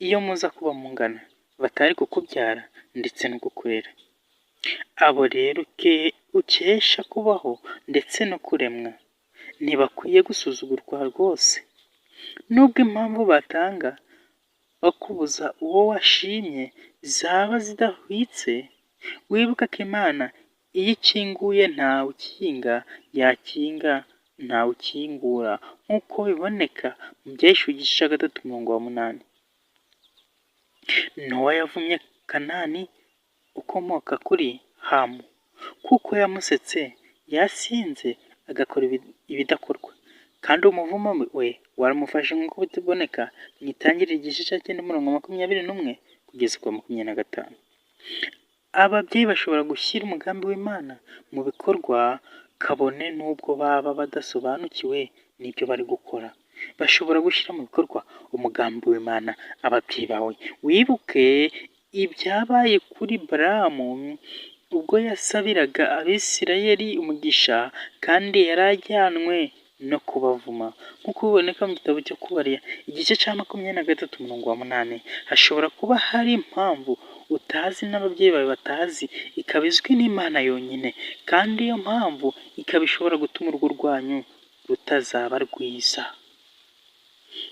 iyo muza kuba mungana batari kukubyara ndetse no kukurera. Abo rero ukesha kubaho ndetse no kuremwa ntibakwiye gusuzugurwa rwose. Nubwo impamvu batanga bakubuza uwo washimye zaba zidahwitse, wibuka ko Imana iyo ikinguye ntawe ukinga, yakinga ntawe ukingura, nk'uko biboneka mu Byahishuwe igice cya 3:8. Nowa yavumye Kanani ukomoka kuri Hamu kuko yamusetse, yasinze, agakora ibidakorwa, kandi umuvumo we waramufashe nk'uko bitiboneka mu Itangiriro igice cya 9:21 kugeza ku 25. Ababyeyi bashobora gushyira umugambi w'Imana mu bikorwa kabone n'ubwo baba badasobanukiwe n'ibyo bari gukora. Bashobora gushyira mu bikorwa umugambi w'Imana. Ababyeyi bawe wibuke ibyabaye kuri Balamu ubwo yasabiraga Abisirayeli umugisha kandi yari ajyanwe no kubavuma, nk'uko biboneka mu gitabo cyo Kubara igice cya 23:8. Hashobora kuba hari impamvu utazi n'ababyeyi bawe batazi, ikaba izwi n'Imana yonyine, kandi iyo mpamvu ikaba ishobora gutuma urugo rwanyu rutazaba rwiza.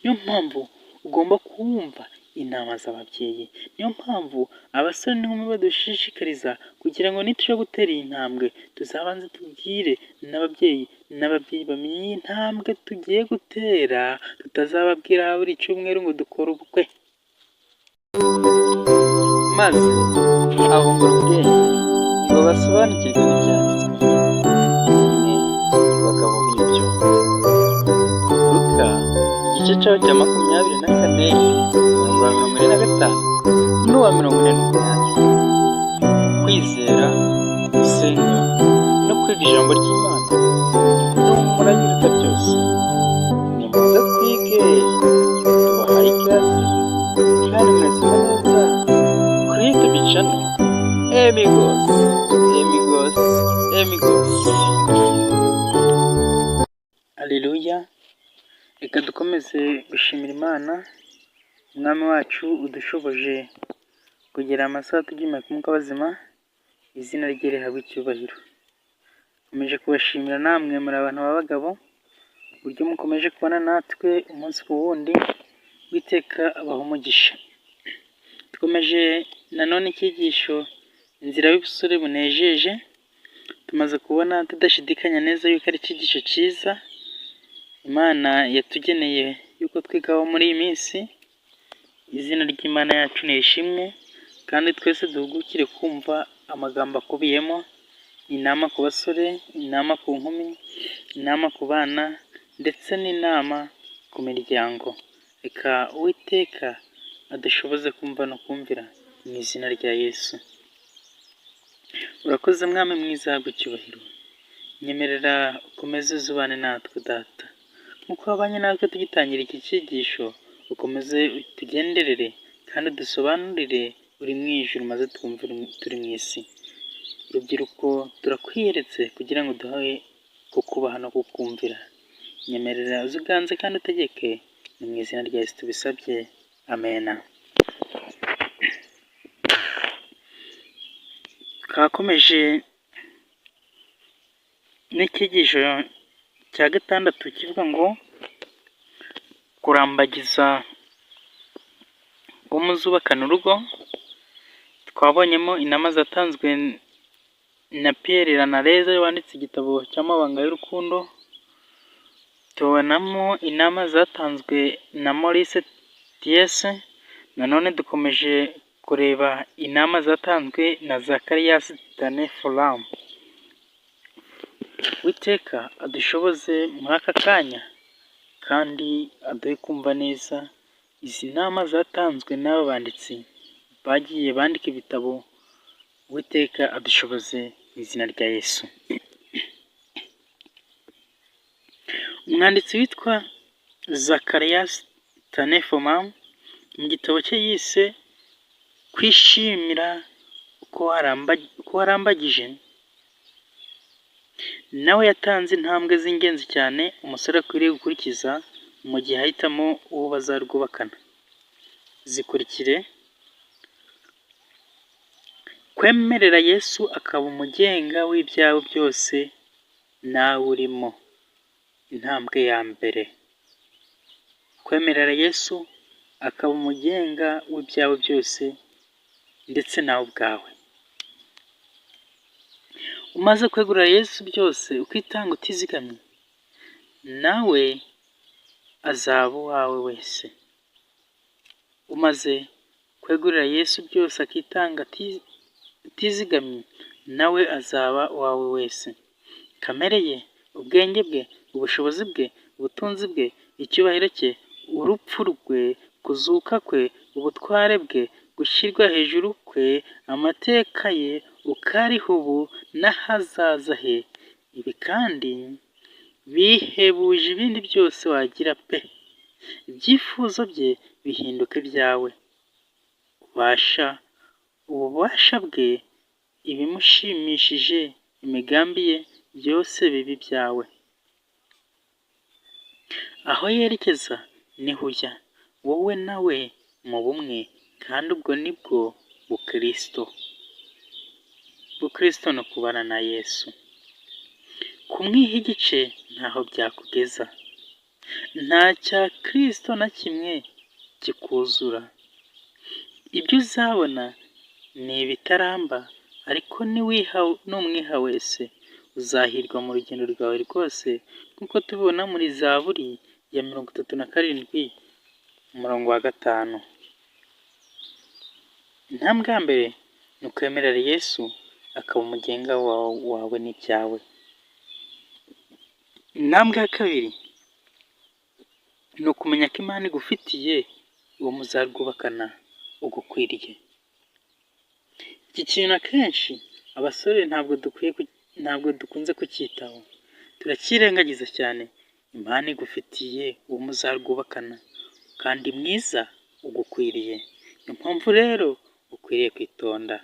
Niyo mpamvu ugomba kumva inama z'ababyeyi. Niyo mpamvu abasore n'inkumi badushishikariza kugira ngo nitujya gutera iyi ntambwe tuzabanze tubwire n'ababyeyi bamenye iyi ntambwe tugiye gutera, tutazababwira buri cyumweru ngo dukore ubukwe. Maze abungura ubwenge ngo basobanukirwe n'ibyanditswe, abagabo b'ibyo. Luka igice cyaho cya 24:45 n'uwa 48. Kwizera, gusenga no kwiga ijambo ry'Imana ni umurage uruta byose. Nimuze twige, tubahaye ikaze kandi mwese neza kuri YouTube channel Emigos. Haleluya. Reka dukomeze gushimira Imana, umwami wacu udushoboje kugera amasaha tugihumeka umwuka w'abazima. Izina rye rihabwe icyubahiro. Nkomeje kubashimira namwe muri abantu b'abagabo, uburyo mukomeje kubana natwe umunsi ku wundi. Uwiteka abaha umugisha. Dukomeje nanone icyigisho inzira y'ubusore bunejeje. Tumaze kubona tudashidikanya neza yuko ari icyigisho cyiza Imana yatugeneye yuko twigaho muri iyi minsi. Izina ry'Imana yacu ni ishimwe, kandi twese duhugukire kumva amagambo akubiyemo. Inama ku basore, inama ku nkumi, inama ku bana, ndetse n'inama ku miryango. Reka Uwiteka adushoboze kumva no kumvira mu izina rya Yesu. Urakoze mwami mwiza w'icyubahiro. Nyemerera ukomeze uzubane natwe Data, nk'uko wabanye natwe tugitangira iki cyigisho. Ukomeze utugenderere kandi udusobanurire uri mu ijuru, maze twumve turi mu isi. Urubyiruko turakwiyeretse kugira ngo duhawe kukubaha no kukumvira. Nyemerera uzuganze kandi utegeke, ni mu izina rya Yesu tubisabye, amena. Twakomeje n'icyigisho cya 6 kivuga ngo kurambagiza uwo muzubakana urugo. Twabonyemo inama zatanzwe na Pierre Lanareze wanditse igitabo cy'amabanga y'urukundo. Tubonamo inama zatanzwe na Maurice Thiesse. Nanone dukomeje kureba inama zatanzwe na Zacharias Tanefolam. Uwiteka adushoboze muri aka kanya kandi aduhe kumva neza izi nama zatanzwe n'aba banditsi bagiye bandika ibitabo. Uwiteka adushoboze mu izina rya Yesu. Umwanditsi witwa Zacharias Tanefolam mu gitabo cye yise kwishimira uko warambagije, nawe yatanze intambwe z'ingenzi cyane umusore akwiriye gukurikiza mu gihe ahitamo uwo bazarwubakana. zikurikire: kwemerera Yesu akaba umugenga w'ibyawe byose nawe urimo. Intambwe ya mbere, kwemerera Yesu akaba umugenga w'ibyawe byose ndetse nawe ubwawe. Umaze kwegurira Yesu byose ukitanga utizigamye, nawe azaba uwawe wese. Umaze kwegurira Yesu byose akitanga utizigamye, nawe azaba uwawe wese. Kamere ye, ubwenge bwe, ubushobozi bwe, ubutunzi bwe, icyubahiro cye, urupfu rwe, kuzuka kwe, ubutware bwe, gushyirwa hejuru kwe, amateka ye, uko ariho ubu n'ahazaza he, ibi kandi bihebuje ibindi byose wagira pe! Ibyifuzo bye bihinduka ibyawe. Ububasha bwe, ibimushimishije, imigambi ye, byose biba ibyawe. Aho yerekeza niho ujya, wowe nawe mu bumwe, kandi ubwo ni bwo Bukristo. Bukristo ni ukubana na Yesu. Kumwiha igice ntaho byakugeza. Nta cya Kristo na kimwe kikuzura. Ibyo uzabona ni ibitaramba, ariko numwiha wese uzahirwa mu rugendo rwawe rwose, nk'uko tubibona muri Zaburi ya 37 umurongo wa 5. Intambwe ya mbere ni ukwemerera Yesu akaba umugenga wawe n'ibyawe. Intambwe ya kabiri ni ukumenya ko Imana igufitiye uwo muzarwubakana ugukwiriye. Iki kintu akenshi abasore ntabwo dukunze kucyitaho, turakirengagiza cyane. Imana igufitiye uwo muzarwubakana kandi mwiza ugukwiriye. Niyo mpamvu rero ukwiriye kwitonda.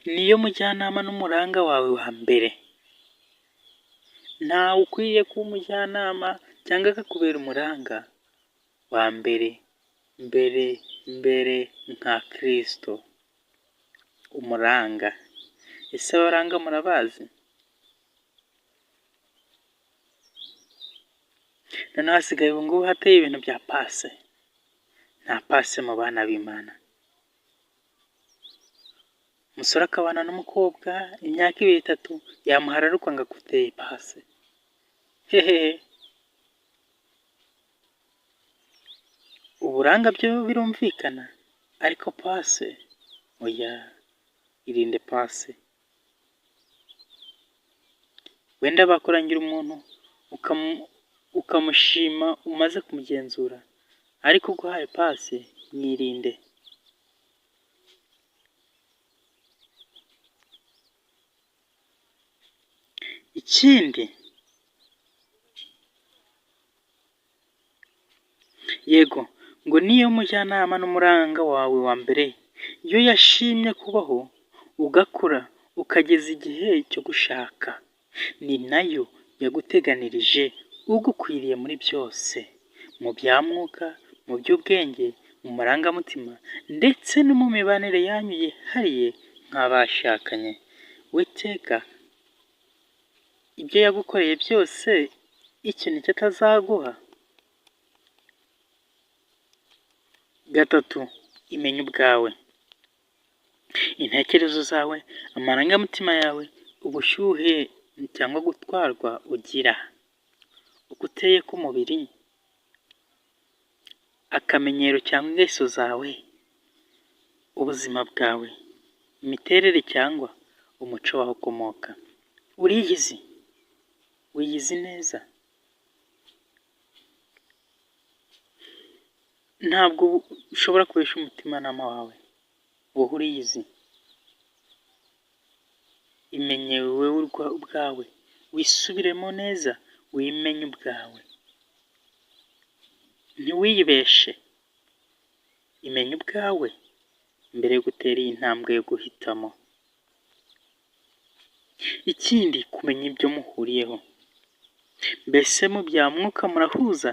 Niyo mujyanama n'umuranga wawe wa mbere. Ntawe ukwiriye kuba umujyanama cyangwa akakubera umuranga wa mbere nka Kristo umuranga. Ese abaranga murabazi? Noneho hasigaye ubu ngubu hateye ibintu bya pase. Nta pase mu bana b'Imana. Umusore akabana n'umukobwa imyaka 2-3 yamuhara ariko ngo aguteye pase. Hehehe. Uburanga byo birumvikana, ariko pase oya, irinde pase. Wenda bakurangira umuntu ukamushima umaze kumugenzura, ariko uguhaye pase mwirinde. Ikindi, yego ngo niyo mujyanama n'umuranga wawe wa mbere, iyo yashimye kubaho ugakura ukageza igihe cyo gushaka, ni nayo yaguteganirije ugukwiriye muri byose, mu bya mwuka, mu by'ubwenge, mu marangamutima, ndetse no mu mibanire yanyu yihariye nk'abashakanye. Witeka ibyo yagukoreye byose, icyo nicyo atazaguha. 3, imenya ubwawe. Intekerezo zawe, amarangamutima yawe, ubushyuhe cyangwa gutwarwa ugira, uko uteye k'umubiri, akamenyero cyangwa ingeso zawe, ubuzima bwawe, imiterere cyangwa umuco waho ukomoka. Wiyizi neza. Ntabwo ushobora kubesha umutimanama wawe, wowe uriyizi. Imenye wowe ubwawe, wisubiremo neza, wimenye ubwawe, ntiwiyibeshe. Imenye ubwawe mbere yo gutera iyi ntambwe yo guhitamo. Ikindi, kumenya ibyo muhuriyeho. Mbese mu bya mwuka murahuza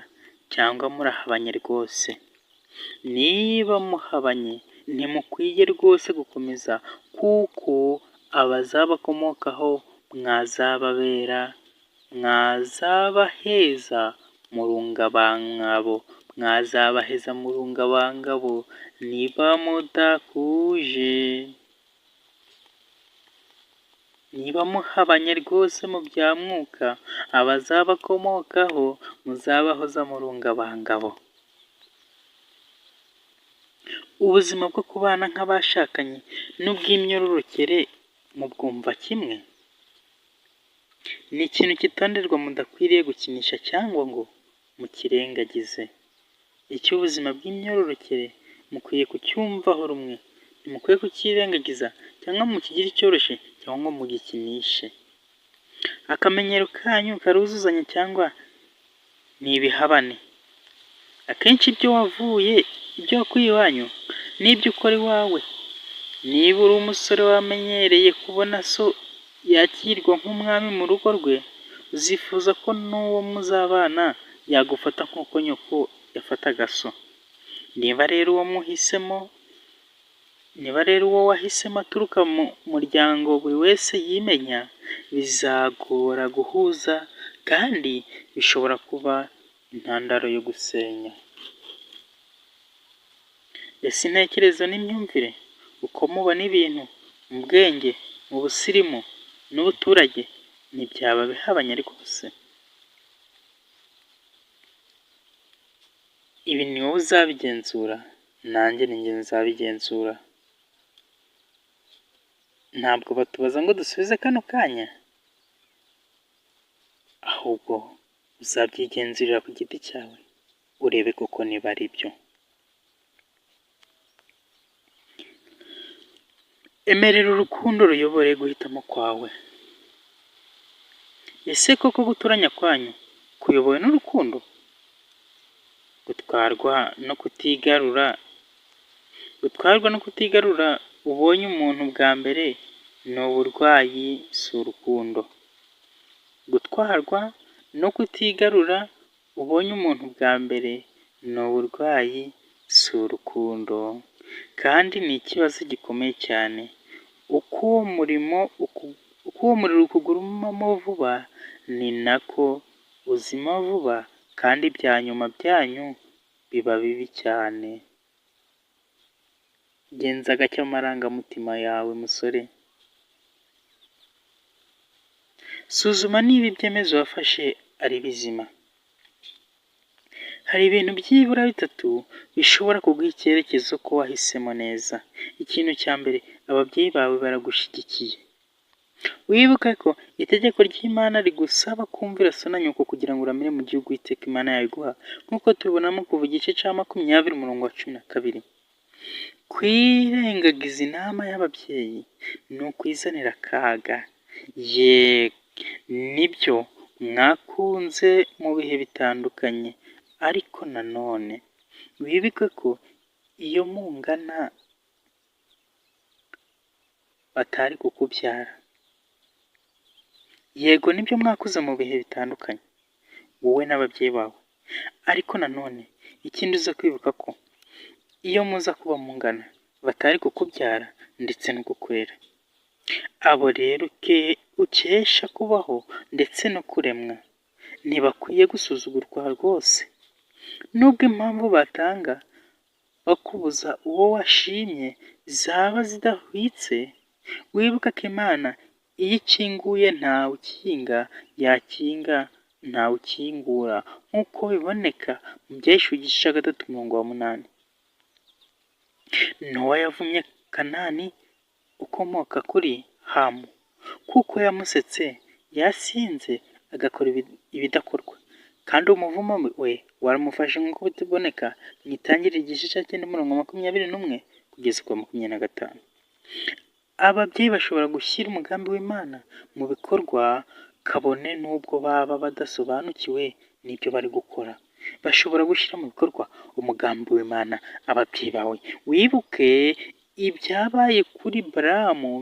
cyangwa murahabanye rwose. Niba muhabanye ntimukwiye rwose gukomeza, kuko abazabakomokaho mwazababera, mwazabaheza mu rungabangabo, mwazabaheza mu rungabangabo niba mudakuje. Niba muhabanye rwose mu bya mwuka, abazabakomokaho muzabahoza mu rungabangabo. Ubuzima bwo kubana nk'abashakanye n'ubw'imyororokere mubwumva kimwe? Ni ikintu kitonderwa mudakwiriye gukinisha cyangwa ngo mukirengagize. Icy'ubuzima bw'imyororokere mukwiye kucyumvaho rumwe, ntimukwiye kukirengagiza cyangwa mukigire icyoroshye cyangwa ngo mugikinishe. Akamenyero kanyu karuzuzanya cyangwa ni ibihabane? Akenshi ibyo wakuye iwanyu n'ibyo ukora iwawe. Niba uri umusore wamenyereye kubona so yakirwa nk'umwami mu rugo rwe, uzifuza ko n'uwo muzabana yagufata nk'uko nyoko yafataga so. Niba rero uwo wahisemo aturuka mu muryango buri wese yimenya, bizagora guhuza kandi bishobora kuba intandaro yo gusenya. Ese intekerezo n'imyumvire, uko mubona ibintu, mu bwenge, mu busirimu n'ubuturage, ntibyaba bihabanye rwose? Ibi ni wowe uzabigenzura, nanjye ni njye nzabigenzura. Ntabwo batubaza ngo dusubize kano kanya, ahubwo uzabyigenzurira ku giti cyawe, urebe koko niba ari byo. Emerera urukundo ruyobore guhitamo kwawe. Ese koko guturanya kwanyu kuyobowe n'urukundo? Gutwarwa no kutigarura ubonye umuntu bwa mbere ni uburwayi, si urukundo. Gutwarwa no kutigarura ubonye umuntu bwa mbere ni uburwayi, si urukundo. Kandi ni ikibazo gikomeye cyane. Uko uwo muriro ukugurumamo vuba, ni nako uzima vuba, kandi ibya nyuma byanyu biba bibi cyane. Genza gake amarangamutima yawe musore. Suzuma niba ibyemezo wafashe ari bizima. Hari ibintu byibura 3 bishobora kuguha icyerekezo ko wahisemo neza. Ikintu cya mbere, ababyeyi bawe baragushyigikiye. Wibuke ko itegeko ry'Imana rigusaba kumvira so na nyoko kugira ngo uramire mu gihugu Uwiteka Imana yawe iguha, nk'uko tubibonamo kuva igice cya 20 umurongo wa 12. Kwirengagiza inama y'ababyeyi ni ukwizanira akaga. Nibyo mwakunze mu bihe bitandukanye, ariko nanone wibuke ko iyo mungana batari kukubyara. Yego nibyo mwakuze mu bihe bitandukanye, wowe n'ababyeyi bawe, ariko nanone ikindi uza kwibuka ko iyo muza kuba mungana batari kukubyara ndetse no kukurera. Abo rero ukesha kubaho ndetse no kuremwa, ntibakwiye gusuzugurwa rwose. Nubwo impamvu batanga bakubuza uwo washimye zaba zidahwitse, wibuka ko Imana iyo ikinguye ntawe ukinga, yakinga ntawe ukingura, nk'uko biboneka mu Byahishuwe igice cya 3 umurongo wa 8. Nowa yavumye Kanani ukomoka kuri Hamu, kuko yamusetse, yasinze, agakora ibidakorwa, kandi umuvumo we waramufashe, nk'uko bitiboneka mu Itangiriro igice cya 9 umurongo wa 21 kugeza ku wa 25. Ababyeyi bashobora gushyira umugambi w'Imana mu bikorwa, kabone n'ubwo baba badasobanukiwe n'ibyo bari gukora. Bashobora gushyira mu bikorwa umugambi w'Imana. Ababyeyi bawe, wibuke ibyabaye kuri Balamu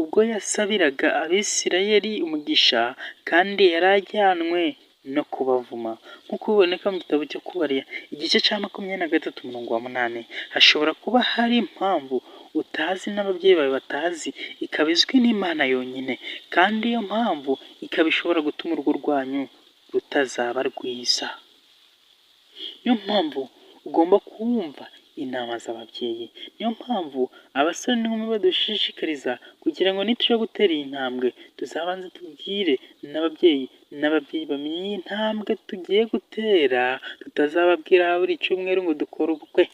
ubwo yasabiraga Abisirayeli umugisha, kandi yari ajyanwe no kubavuma nk'uko biboneka mu gitabo cyo kubariya igice cya 23:8. Hashobora kuba hari impamvu utazi n'ababyeyi bawe batazi, ikaba izwi n'Imana yonyine, kandi iyo mpamvu ikaba ishobora gutuma urugo rwanyu rutazaba rwiza. Niyo mpamvu ugomba kumva inama z'ababyeyi. Niyo mpamvu abasore n'inkumi badushishikariza kugira ngo nitujya gutera iyi ntambwe tuzabanze tubwire n'ababyeyi bamenye iyi ntambwe tugiye gutera, tutazababwira buri cyumweru ngo dukore ubukwe.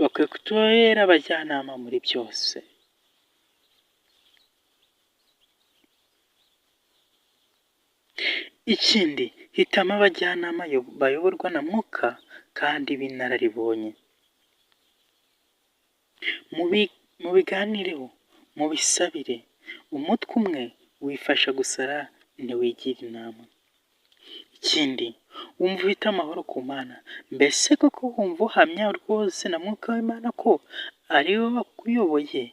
Bakwiye kutubera abajyanama muri byose. Ikindi, hitamo abajyanama bayoborwa na Mwuka kandi b'inararibonye. Mubiganireho, mubisabire. Umutwe umwe wifasha gusara ntiwigira inama. Ikindi, wumva ufite amahoro ku Mana. Mbese koko wumva uhamya rwose na Mwuka w'Imana ko ari we wakuyoboye?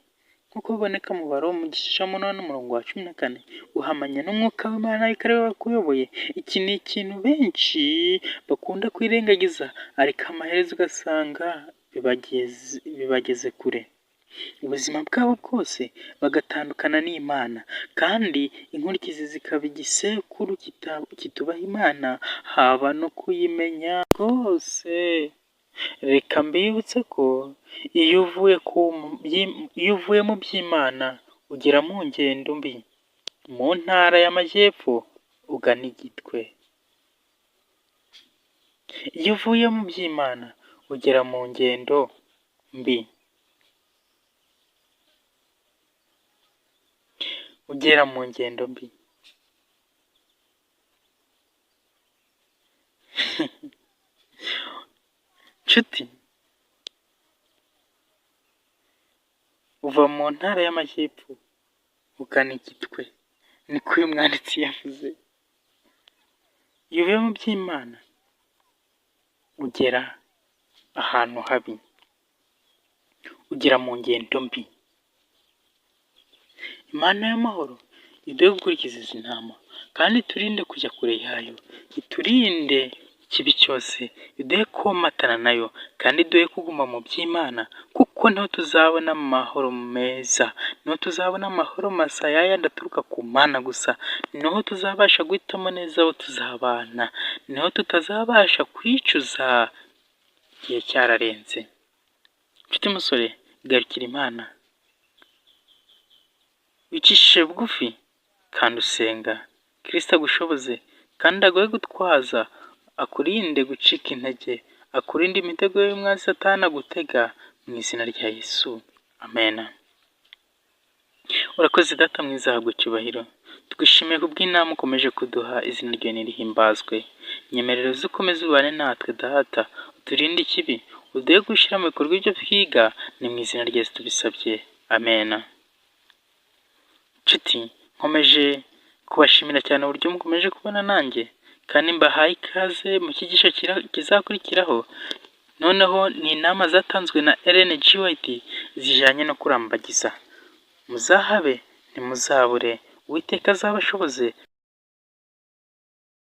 Nk'uko biboneka mu Baroma mu gice cya 8:14, uhamanya n'Umwuka w'Imana ariko ari we wakuyoboye. Iki ni ikintu benshi bakunda kwirengagiza, ariko amaherezo ugasanga bibageze kure. Ubuzima bwabo bwose bagatandukana n'Imana, kandi inkurikizi zikaba igisekuru kitubaha Imana, haba no kuyimenya rwose. Reka mbibutse ko iyo uvuye mu by'Imana ugera mu ngendo mbi, mu ntara y'Amajyepfo ugana igitwe. Iyo uvuye mu by'Imana ugera mu ngendo mbi, ugera mu ngendo mbi. Nshuti, uva mu ntara y'Amajyepfo ugana igitwe, niko uyu mwanditsi yavuze. Iyo uvuye mu by'Imana ugera ahantu habi, ugera mu ngendo mbi. Imana y'amahoro iduhe gukurikiza izi ntama, kandi turinde kujya kure yayo, iturinde ikibi cyose, iduhe komatana nayo, kandi iduhe kuguma mu by'Imana, kuko niho tuzabona amahoro meza, niho tuzabona amahoro masa yayandi aturuka ku Mana gusa, niho tuzabasha guhitamo neza abo tuzabana, niho tutazabasha kwicuza igihe cyararenze. Nshuti musore, garukira Imana, wicishije bugufi kandi usenga. Kristo agushoboze kandi aguhe gutwaza, akurinde gucika intege, akurinde imitego y'umwanzi Satani agutega, mu izina rya Yesu, amen. Urakoze Data mwiza, habwa icyubahiro. Twishimiye kubw'inama ukomeje kuduha, izina ryawe nirihimbazwe. Nyemerera ukomeze ubane natwe Data, uturinde ikibi, uduhe gushyira mu bikorwa ibyo twiga, ni mu izina rya Yesu tubisabye, amen. Nshuti, nkomeje kubashimira cyane uburyo mukomeje kubana nanjye, kandi mbahaye ikaze mu cyigisho kizakurikiraho. Noneho ni inama zatanzwe na Ellen G. White zijyanye no kurambagiza. Muzahabe ntimuzabure, Uwiteka azabashoboze.